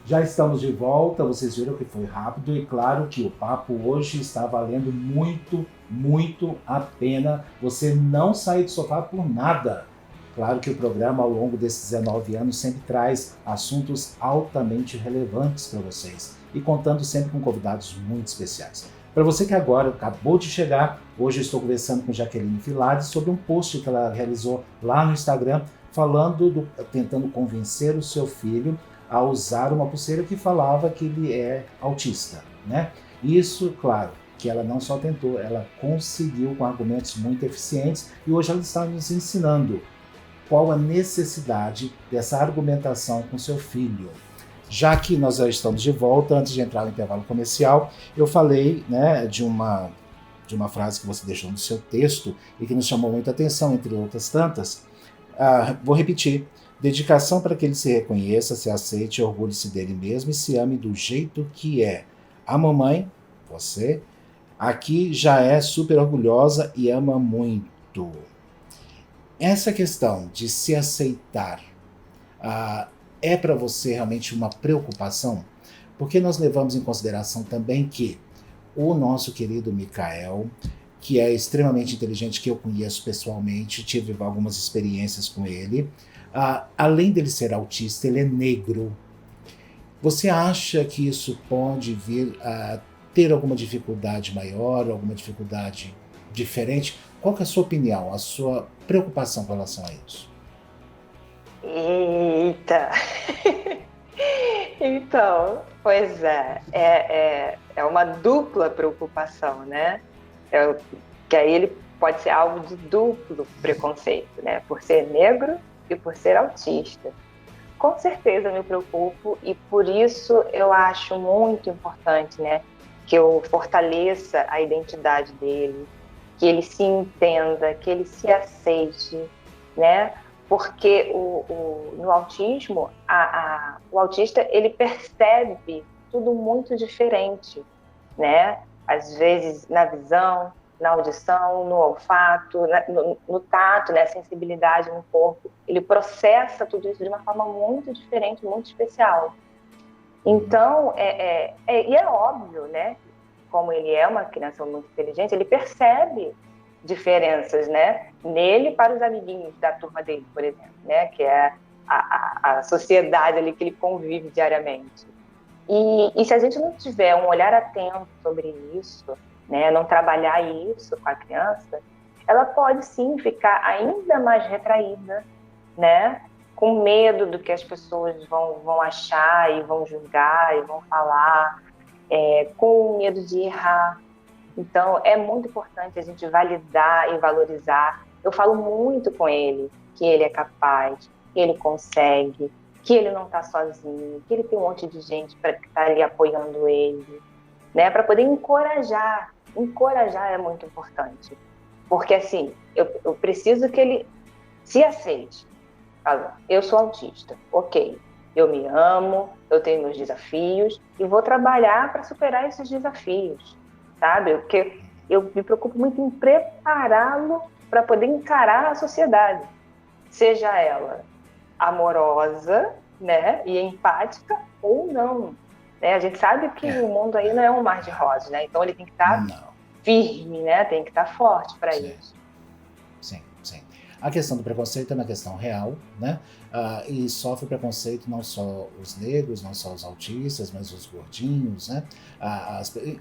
Já estamos de volta, vocês viram que foi rápido e claro que o papo hoje está valendo muito, muito a pena. Você não sair do sofá por nada. Claro que o programa ao longo desses 19 anos sempre traz assuntos altamente relevantes para vocês e contando sempre com convidados muito especiais. Para você que agora acabou de chegar, hoje eu estou conversando com Jaqueline Filardes sobre um post que ela realizou lá no Instagram tentando convencer o seu filho a usar uma pulseira que falava que ele é autista, né? Isso, claro, que ela não só tentou, ela conseguiu com argumentos muito eficientes e hoje ela está nos ensinando qual a necessidade dessa argumentação com seu filho. Já que nós já estamos de volta, antes de entrar no intervalo comercial, eu falei, né, de uma frase que você deixou no seu texto e que nos chamou muita atenção, entre outras tantas. Vou repetir. Dedicação para que ele se reconheça, se aceite, orgulhe-se dele mesmo e se ame do jeito que é. A mamãe, você, aqui já é super orgulhosa e ama muito. Essa questão de se aceitar é para você realmente uma preocupação? Porque nós levamos em consideração também que o nosso querido Micael, que é extremamente inteligente, que eu conheço pessoalmente, tive algumas experiências com ele, além dele ser autista, ele é negro. Você acha que isso pode vir a ter alguma dificuldade maior, alguma dificuldade diferente? Qual que é a sua opinião, a sua preocupação com relação a isso? Eita! Então, pois é uma dupla preocupação, né? Que aí ele pode ser alvo de duplo preconceito, né? Por ser negro e por ser autista. Com certeza me preocupo e por isso eu acho muito importante, né, que eu fortaleça a identidade dele, que ele se entenda, que ele se aceite, né? Porque no autismo, o autista, ele percebe tudo muito diferente, né? Às vezes na visão, na audição, no olfato, no tato, né, sensibilidade no corpo. Ele processa tudo isso de uma forma muito diferente, muito especial. Então, e é óbvio, né, como ele é uma criança muito inteligente, ele percebe diferenças, né, nele para os amiguinhos da turma dele, por exemplo, né, que é a sociedade ali que ele convive diariamente. E se a gente não tiver um olhar atento sobre isso, né, não trabalhar isso com a criança, ela pode sim ficar ainda mais retraída, né, com medo do que as pessoas vão achar e vão julgar e vão falar, com medo de errar. Então, é muito importante a gente validar e valorizar. Eu falo muito com ele que ele é capaz, que ele consegue, que ele não está sozinho, que ele tem um monte de gente para estar ali apoiando ele, né, para poder encorajar. Encorajar é muito importante, porque assim, eu preciso que ele se aceite. Fala, eu sou autista, ok, eu me amo, eu tenho meus desafios e vou trabalhar para superar esses desafios, sabe? Porque eu me preocupo muito em prepará-lo para poder encarar a sociedade, seja ela amorosa, né, e empática ou não. Né? A gente sabe que o mundo aí não é um mar de rosas, né? Então ele tem que estar firme, né? Tem que estar forte para isso. Sim. A questão do preconceito é uma questão real, né? E sofre preconceito não só os negros, não só os autistas, mas os gordinhos, né?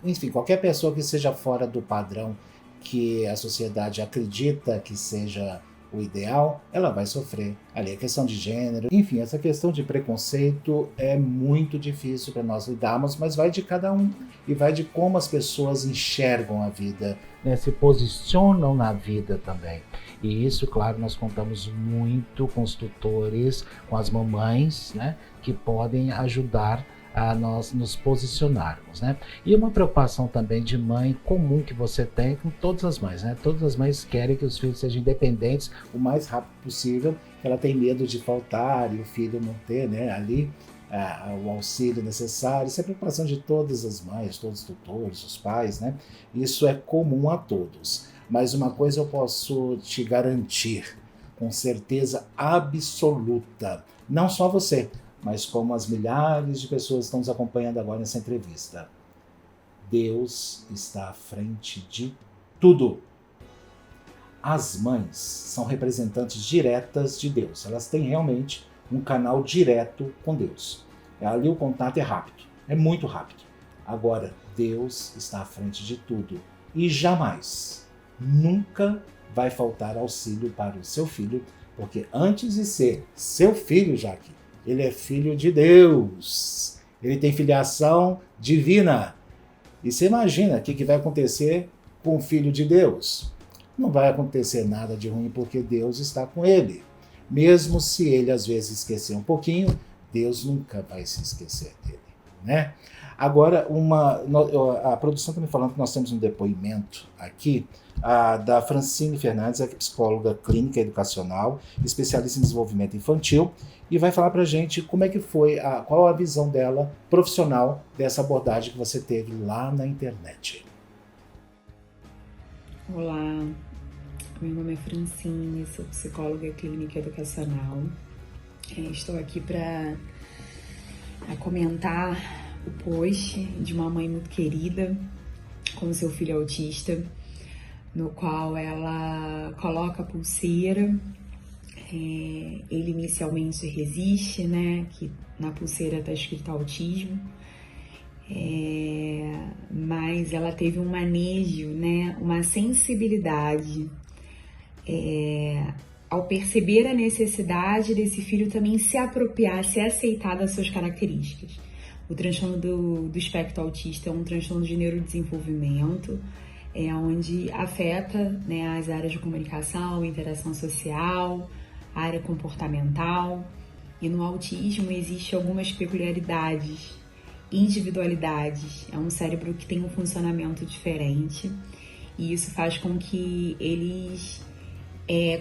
Enfim, qualquer pessoa que seja fora do padrão que a sociedade acredita que seja o ideal, ela vai sofrer. Ali a questão de gênero, enfim, essa questão de preconceito é muito difícil para nós lidarmos, mas vai de cada um e vai de como as pessoas enxergam a vida, né, se posicionam na vida também. E isso, claro, nós contamos muito com os tutores, com as mamães, né, que podem ajudar a nós nos posicionarmos, né? E uma preocupação também de mãe comum que você tem com todas as mães, né? Todas as mães querem que os filhos sejam independentes o mais rápido possível. Ela tem medo de faltar e o filho não ter, né, ali o auxílio necessário. Isso é preocupação de todas as mães, todos os tutores, os pais, né? Isso é comum a todos. Mas uma coisa eu posso te garantir, com certeza absoluta, não só você, mas como as milhares de pessoas que estão nos acompanhando agora nessa entrevista. Deus está à frente de tudo. As mães são representantes diretas de Deus. Elas têm realmente um canal direto com Deus. Ali o contato é rápido, é muito rápido. Agora, Deus está à frente de tudo. E jamais, nunca vai faltar auxílio para o seu filho, porque antes de ser seu filho, Jaque, ele é filho de Deus. Ele tem filiação divina. E você imagina o que vai acontecer com o filho de Deus? Não vai acontecer nada de ruim porque Deus está com ele. Mesmo se ele às vezes esquecer um pouquinho, Deus nunca vai se esquecer dele, né? Agora, a produção está me falando que nós temos um depoimento aqui da Francine Fernandes, que é psicóloga clínica educacional, especialista em desenvolvimento infantil, e vai falar para a gente como é que foi, qual a visão dela profissional dessa abordagem que você teve lá na internet. Olá, meu nome é Francine, sou psicóloga clínica educacional. Estou aqui para comentar o post de uma mãe muito querida com seu filho autista, no qual ela coloca a pulseira. Ele inicialmente resiste, né? Que na pulseira está escrito autismo, mas ela teve um manejo, né? Uma sensibilidade ao perceber a necessidade desse filho também se apropriar, se aceitar das suas características. O transtorno do espectro autista é um transtorno de neurodesenvolvimento, onde afeta, né, as áreas de comunicação, interação social, área comportamental. E no autismo existem algumas peculiaridades, individualidades. É um cérebro que tem um funcionamento diferente e isso faz com que eles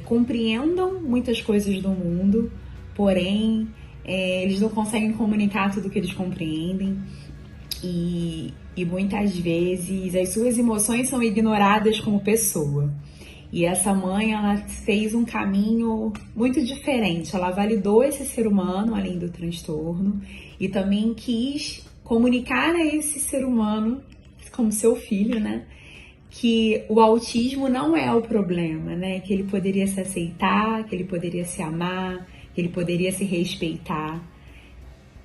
compreendam muitas coisas do mundo, porém eles não conseguem comunicar tudo que eles compreendem e muitas vezes as suas emoções são ignoradas como pessoa. E essa mãe, ela fez um caminho muito diferente. Ela validou esse ser humano, além do transtorno, e também quis comunicar a esse ser humano, como seu filho, né, que o autismo não é o problema, né, que ele poderia se aceitar, que ele poderia se amar, que ele poderia se respeitar.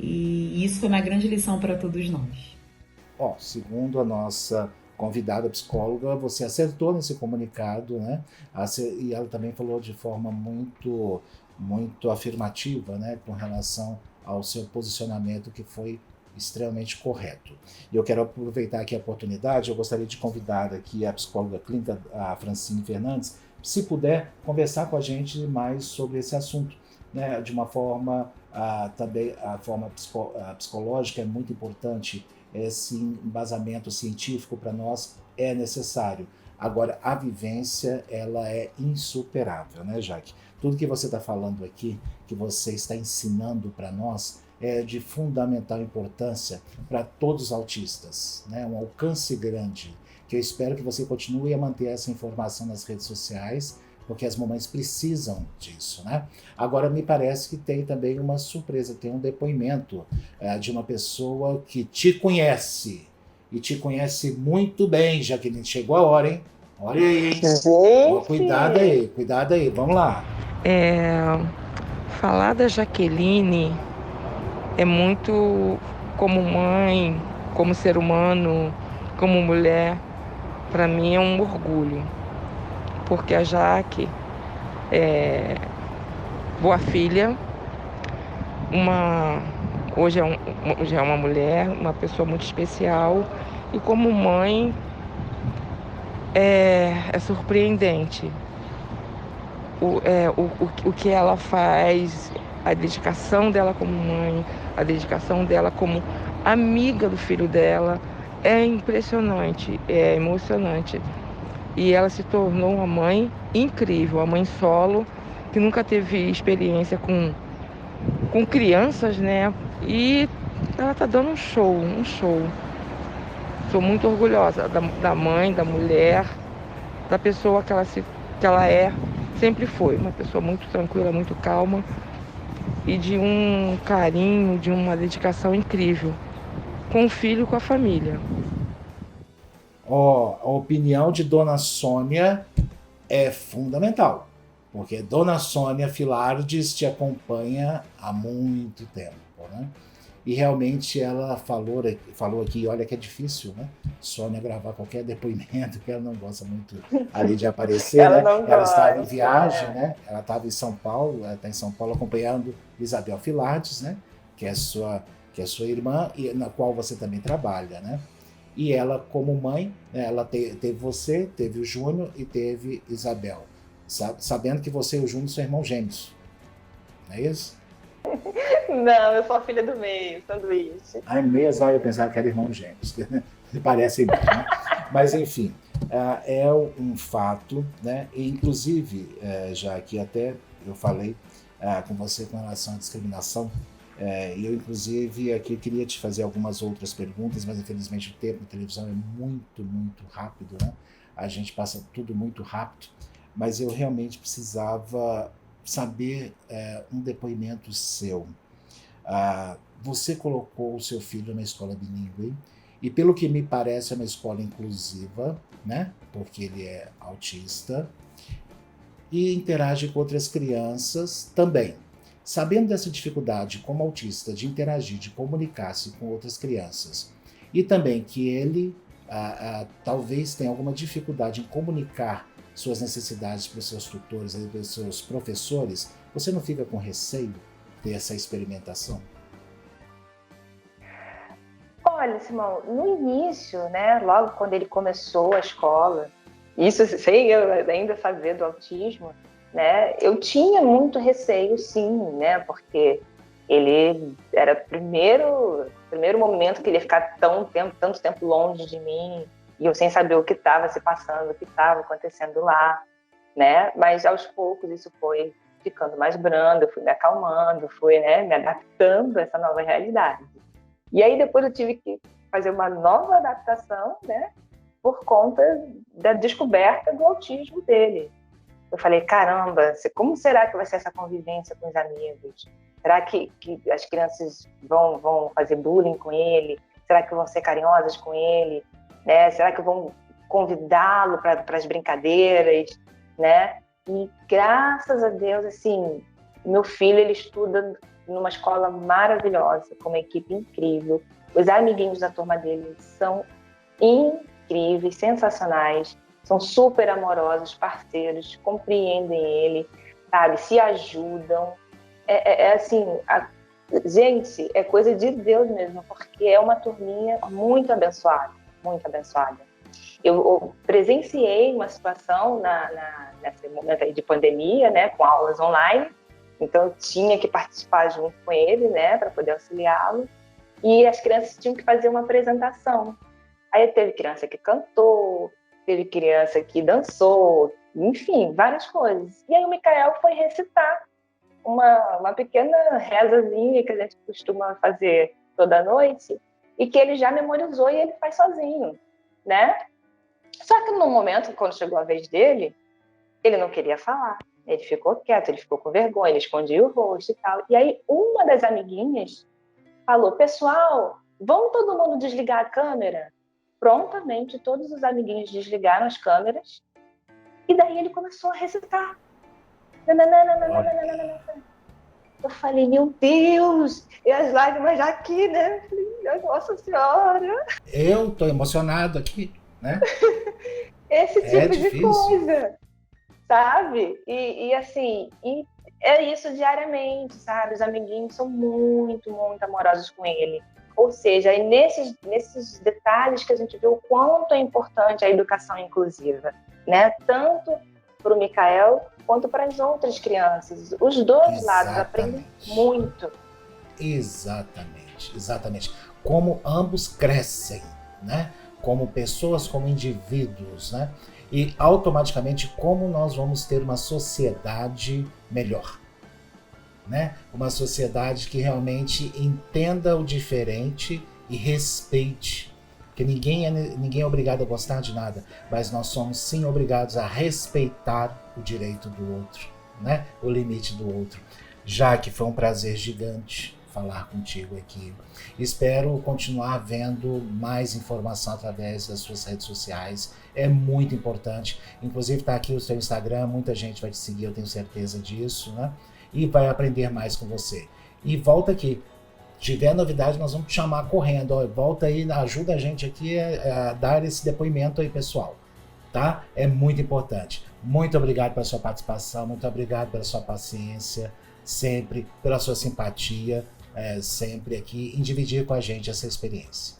E isso foi uma grande lição para todos nós. Segundo a nossa convidada psicóloga, você acertou nesse comunicado, né? E ela também falou de forma muito, muito afirmativa, né, com relação ao seu posicionamento, que foi extremamente correto. E eu quero aproveitar aqui a oportunidade, eu gostaria de convidar aqui a psicóloga clínica, a Francine Fernandes, se puder conversar com a gente mais sobre esse assunto, né, de uma forma, também a forma psicológica é muito importante. Esse embasamento científico para nós é necessário. Agora, a vivência, ela é insuperável, né, Jaque? Tudo que você está falando aqui, que você está ensinando para nós, é de fundamental importância para todos os autistas, né? Um alcance grande. que eu espero que você continue a manter essa informação nas redes sociais, porque as mamães precisam disso, né? Agora, me parece que tem também uma surpresa, tem um depoimento de uma pessoa que te conhece, e te conhece muito bem, Jaqueline. Chegou a hora, hein? Olha aí, hein? Cuidado aí, vamos lá. Falar da Jaqueline é muito, como mãe, como ser humano, como mulher, para mim é um orgulho. Porque a Jaque é boa filha, hoje é uma mulher, uma pessoa muito especial, e como mãe é surpreendente o que ela faz, a dedicação dela como mãe, a dedicação dela como amiga do filho dela, é impressionante, é emocionante. E ela se tornou uma mãe incrível, uma mãe solo, que nunca teve experiência com crianças, né? E ela tá dando um show. Sou muito orgulhosa da mãe, da mulher, da pessoa que ela é, sempre foi. Uma pessoa muito tranquila, muito calma e de um carinho, de uma dedicação incrível com o filho e com a família. A opinião de Dona Sônia é fundamental, porque Dona Sônia Filardes te acompanha há muito tempo, né? E realmente ela falou aqui, olha que é difícil, né? Sônia gravar qualquer depoimento, que ela não gosta muito ali de aparecer, ela estava em viagem, né? Ela estava em São Paulo, ela está em São Paulo acompanhando Isabel Filardes, né? Que é sua irmã, e na qual você também trabalha, né? E ela, como mãe, ela teve você, teve o Júnior e teve Isabel. Sabendo que você e o Júnior são irmãos gêmeos. Não é isso? Não, eu sou a filha do meio, sanduíche. Ah, é mesmo? Eu pensava que era irmão gêmeos. Parecem muito, né? Mas, enfim, é um fato, né? E, inclusive, já que até eu falei com você com relação à discriminação, eu, inclusive, aqui queria te fazer algumas outras perguntas, mas, infelizmente, o tempo de televisão é muito, muito rápido, né? A gente passa tudo muito rápido, mas eu realmente precisava saber um depoimento seu. Você colocou o seu filho na escola bilíngue, e, pelo que me parece, é uma escola inclusiva, né? Porque ele é autista, e interage com outras crianças também. Sabendo dessa dificuldade como autista de interagir, de comunicar-se com outras crianças, e também que ele talvez tenha alguma dificuldade em comunicar suas necessidades para os seus tutores, para os seus professores, você não fica com receio de ter essa experimentação? Olha, Simão, no início, né, logo quando ele começou a escola, isso sem eu ainda saber do autismo, né, eu tinha muito receio, sim, né, porque ele era o primeiro momento que ele ia ficar tanto tempo longe de mim, e eu sem saber o que estava se passando, o que estava acontecendo lá, né, mas aos poucos isso foi ficando mais brando, eu fui me acalmando, fui, né, me adaptando a essa nova realidade. E aí depois eu tive que fazer uma nova adaptação, né, por conta da descoberta do autismo dele. Eu falei, caramba, como será que vai ser essa convivência com os amigos? Será que as crianças vão fazer bullying com ele? Será que vão ser carinhosas com ele? Né? Será que vão convidá-lo para as brincadeiras? Né? E graças a Deus, assim, meu filho ele estuda numa escola maravilhosa, com uma equipe incrível. Os amiguinhos da turma dele são incríveis, sensacionais, são super amorosos, parceiros, compreendem ele, sabe, se ajudam. Assim, gente, é coisa de Deus mesmo, porque é uma turminha muito abençoada, muito abençoada. Eu presenciei uma situação nesse momento aí de pandemia, né, com aulas online, então eu tinha que participar junto com ele, né, para poder auxiliá-lo, e as crianças tinham que fazer uma apresentação. Aí teve criança que cantou, teve criança que dançou, enfim, várias coisas. E aí o Micael foi recitar uma pequena rezazinha que a gente costuma fazer toda noite, e que ele já memorizou e ele faz sozinho, né? Só que no momento, quando chegou a vez dele, ele não queria falar. Ele ficou quieto, ele ficou com vergonha, ele escondia o rosto e tal. E aí uma das amiguinhas falou: pessoal, vamos todo mundo desligar a câmera? Prontamente, todos os amiguinhos desligaram as câmeras. E daí ele começou a recitar. Eu falei, meu Deus! E as lágrimas já aqui, né? Eu falei, Nossa Senhora! Eu tô emocionado aqui, né? Esse tipo de coisa, sabe? E assim, é isso diariamente, sabe? Os amiguinhos são muito, muito amorosos com ele. Ou seja, é nesses detalhes que a gente vê o quanto é importante a educação inclusiva, né? Tanto para o Mikael quanto para as outras crianças. Os dois lados aprendem muito. Exatamente. Como ambos crescem, né? Como pessoas, como indivíduos, né? E automaticamente como nós vamos ter uma sociedade melhor, né? Uma sociedade que realmente entenda o diferente e respeite. Porque ninguém é obrigado a gostar de nada, mas nós somos sim obrigados a respeitar o direito do outro, né? O limite do outro. Já que foi um prazer gigante falar contigo aqui. Espero continuar vendo mais informação através das suas redes sociais. É muito importante. Inclusive está aqui o seu Instagram, muita gente vai te seguir, eu tenho certeza disso, né? E vai aprender mais com você. E volta aqui. Tiver novidade, nós vamos te chamar correndo. Ó, volta aí, ajuda a gente aqui a dar esse depoimento aí, pessoal. Tá? É muito importante. Muito obrigado pela sua participação, muito obrigado pela sua paciência, sempre, pela sua simpatia, sempre aqui, em dividir com a gente essa experiência.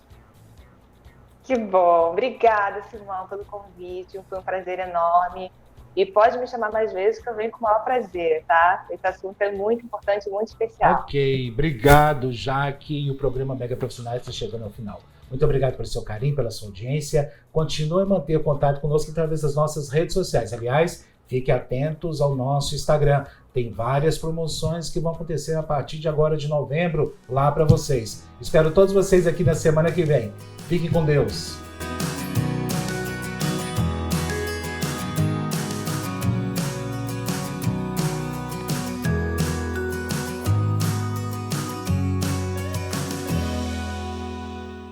Que bom. Obrigada, Simão, pelo convite. Foi um prazer enorme. E pode me chamar mais vezes que eu venho com o maior prazer, tá? Esse assunto é muito importante, muito especial. Ok, obrigado, Jaque. E o programa Mega Profissionais está chegando ao final. Muito obrigado pelo seu carinho, pela sua audiência. Continue a manter contato conosco através das nossas redes sociais. Aliás, fiquem atentos ao nosso Instagram. Tem várias promoções que vão acontecer a partir de agora de novembro lá para vocês. Espero todos vocês aqui na semana que vem. Fiquem com Deus.